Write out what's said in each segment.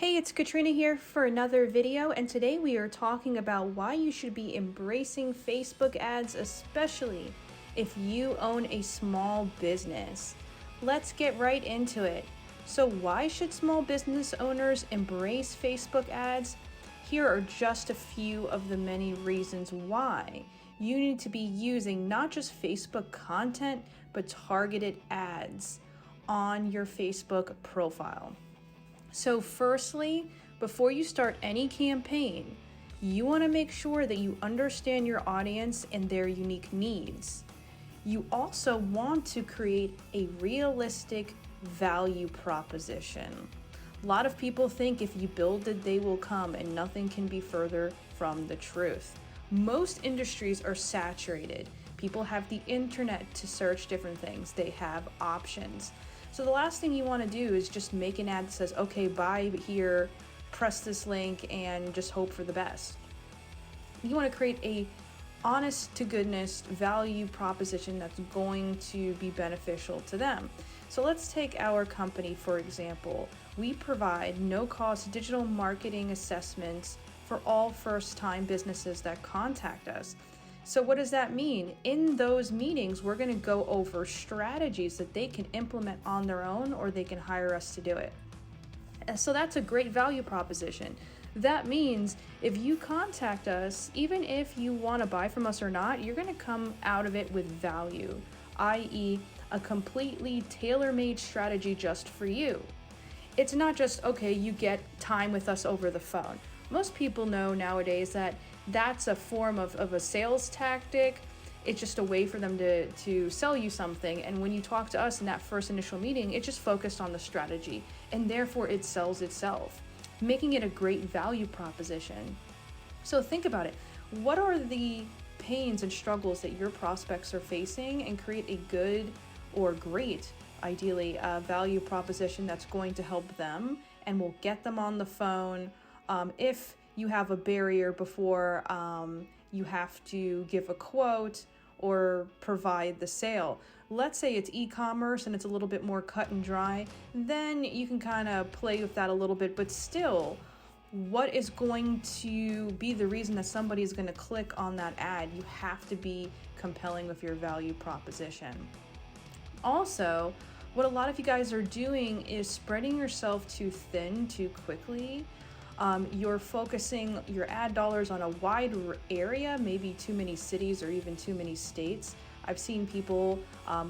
Hey, it's Katrina here for another video, and today we are talking about why you should be embracing Facebook ads, especially if you own a small business. Let's get right into it. So why should small business owners embrace Facebook ads? Here are just a few of the many reasons why you need to be using not just Facebook content, but targeted ads on your Facebook profile. So firstly, before you start any campaign, you want to make sure that you understand your audience and their unique needs. You also want to create a realistic value proposition. A lot of people think if you build it, they will come, and nothing can be further from the truth. Most industries are saturated. People have the internet to search different things. They have options. So the last thing you want to do is just make an ad that says, okay, buy here, press this link, and just hope for the best. You want to create a honest to goodness value proposition that's going to be beneficial to them. So let's take our company, for example. We provide no-cost digital marketing assessments for all first-time businesses that contact us. So what does that mean? In those meetings, we're going to go over strategies that they can implement on their own, or they can hire us to do it. So that's a great value proposition. That means if you contact us, even if you want to buy from us or not, you're going to come out of it with value, i.e., a completely tailor-made strategy just for you. It's not just, okay, you get time with us over the phone. Most people know nowadays that that's a form of a sales tactic. It's just a way for them to sell you something. And when you talk to us in that first initial meeting, it's just focused on the strategy, and therefore it sells itself, making it a great value proposition. So think about it. What are the pains and struggles that your prospects are facing, and create a good or great, ideally, value proposition that's going to help them and will get them on the phone. If you have a barrier before you have to give a quote or provide the sale. Let's say it's e-commerce and it's a little bit more cut and dry, then you can kind of play with that a little bit, but still, what is going to be the reason that somebody is going to click on that ad? You have to be compelling with your value proposition. Also, what a lot of you guys are doing is spreading yourself too thin too quickly. You're focusing your ad dollars on a wide area, maybe too many cities or even too many states. I've seen people,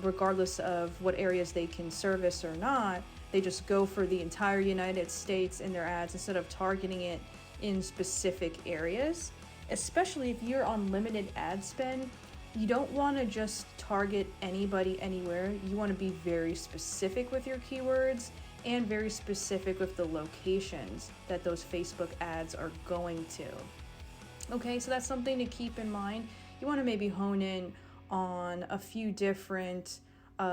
regardless of what areas they can service or not, they just go for the entire United States in their ads instead of targeting it in specific areas. Especially if you're on limited ad spend, you don't want to just target anybody anywhere. You want to be very specific with your keywords and very specific with the locations that those Facebook ads are going to. Okay, so that's something to keep in mind. You want to maybe hone in on a few different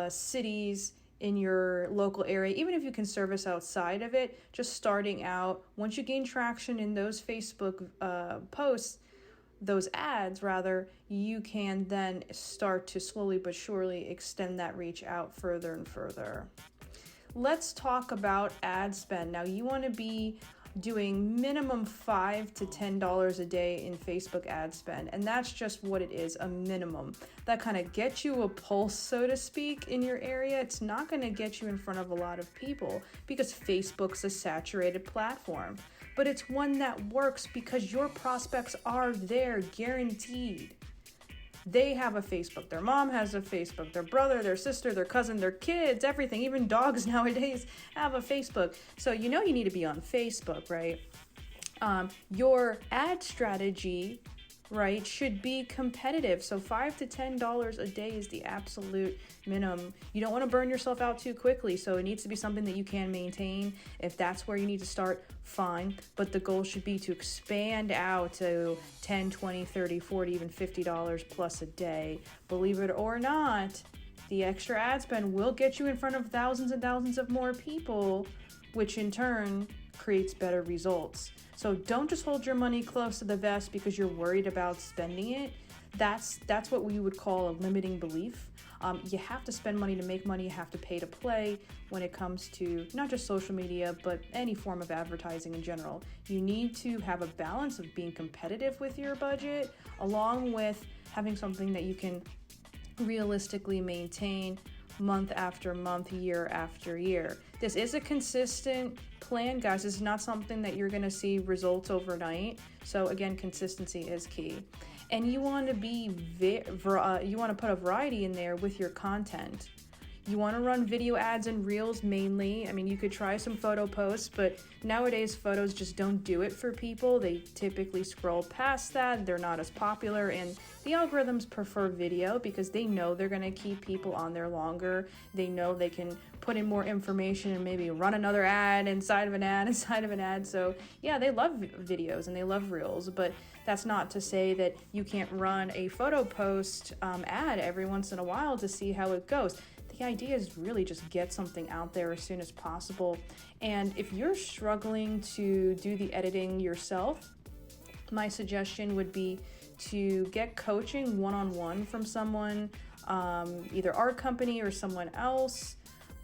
cities in your local area, even if you can service outside of it, just starting out. Once you gain traction in those Facebook posts, those ads rather, you can then start to slowly but surely extend that reach out further and further. Let's talk about ad spend. Now, you want to be doing minimum $5 to $10 a day in Facebook ad spend, and that's just what it is, a minimum. That kind of gets you a pulse, so to speak, in your area. It's not going to get you in front of a lot of people because Facebook's a saturated platform, but it's one that works because your prospects are there, guaranteed. They have a Facebook, their mom has a Facebook, their brother, their sister, their cousin, their kids, everything, even dogs nowadays have a Facebook. So you know you need to be on Facebook, right? Your ad strategy, right, should be competitive. So $5 to $10 a day is the absolute minimum. You don't want to burn yourself out too quickly, so it needs to be something that you can maintain. If that's where you need to start, fine. But the goal should be to expand out to $10, $20, $30, $40, even $50 plus a day. Believe it or not, the extra ad spend will get you in front of thousands and thousands of more people, which in turn creates better results. So don't just hold your money close to the vest because you're worried about spending it. That's what we would call a limiting belief. You have to spend money to make money. You have to pay to play when it comes to not just social media, but any form of advertising in general. You need to have a balance of being competitive with your budget, along with having something that you can realistically maintain month after month, year after year. This is a consistent plan, guys. This is not something that you're going to see results overnight. So again, consistency is key. And you want to you want to put a variety in there with your content. You want to run video ads and reels mainly. I mean, you could try some photo posts, but nowadays photos just don't do it for people. They typically scroll past that. They're not as popular, and the algorithms prefer video because they know they're going to keep people on there longer. They know they can put in more information and maybe run another ad inside of an ad inside of an ad. So yeah, they love videos and they love reels, but that's not to say that you can't run a photo post ad every once in a while to see how it goes. The idea is really just get something out there as soon as possible. And if you're struggling to do the editing yourself, my suggestion would be to get coaching one-on-one from someone, either our company or someone else.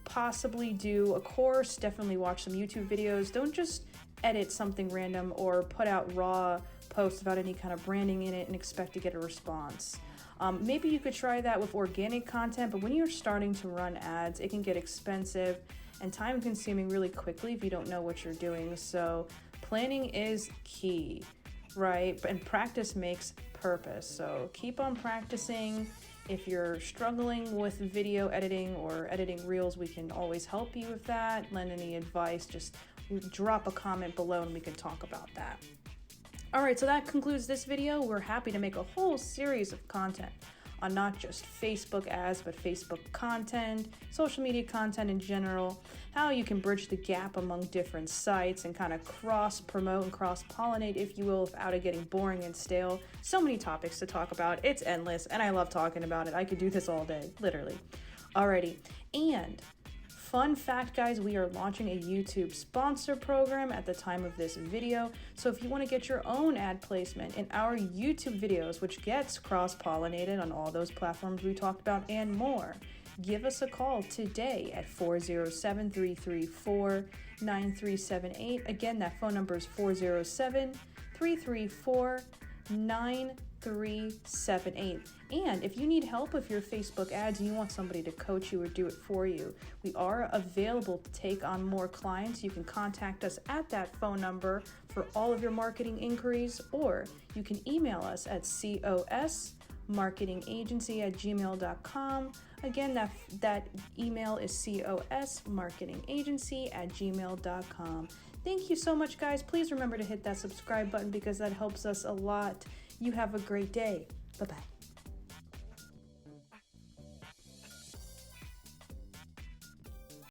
Possibly do a course, definitely watch some YouTube videos. Don't just edit something random or put out raw posts without any kind of branding in it and expect to get a response. Maybe you could try that with organic content, but when you're starting to run ads, it can get expensive and time consuming really quickly if you don't know what you're doing. So planning is key, right? And practice makes purpose. So keep on practicing. If you're struggling with video editing or editing reels, we can always help you with that. Lend any advice, just drop a comment below and we can talk about that. All right, so that concludes this video. We're happy to make a whole series of content on not just Facebook ads, but Facebook content, social media content in general, how you can bridge the gap among different sites and kind of cross-promote and cross-pollinate, if you will, without it getting boring and stale. So many topics to talk about. It's endless, and I love talking about it. I could do this all day, literally. Alrighty, and fun fact, guys, we are launching a YouTube sponsor program at the time of this video. So if you want to get your own ad placement in our YouTube videos, which gets cross-pollinated on all those platforms we talked about and more, give us a call today at 407-334-9378. Again, that phone number is 407-334-9378. And if you need help with your Facebook ads and you want somebody to coach you or do it for you, we are available to take on more clients. You can contact us at that phone number for all of your marketing inquiries, or you can email us at COSMarketingAgency@gmail.com. Again, that email is COSMarketingAgency@gmail.com. Thank you so much, guys. Please remember to hit that subscribe button because that helps us a lot. You have a great day. Bye-bye.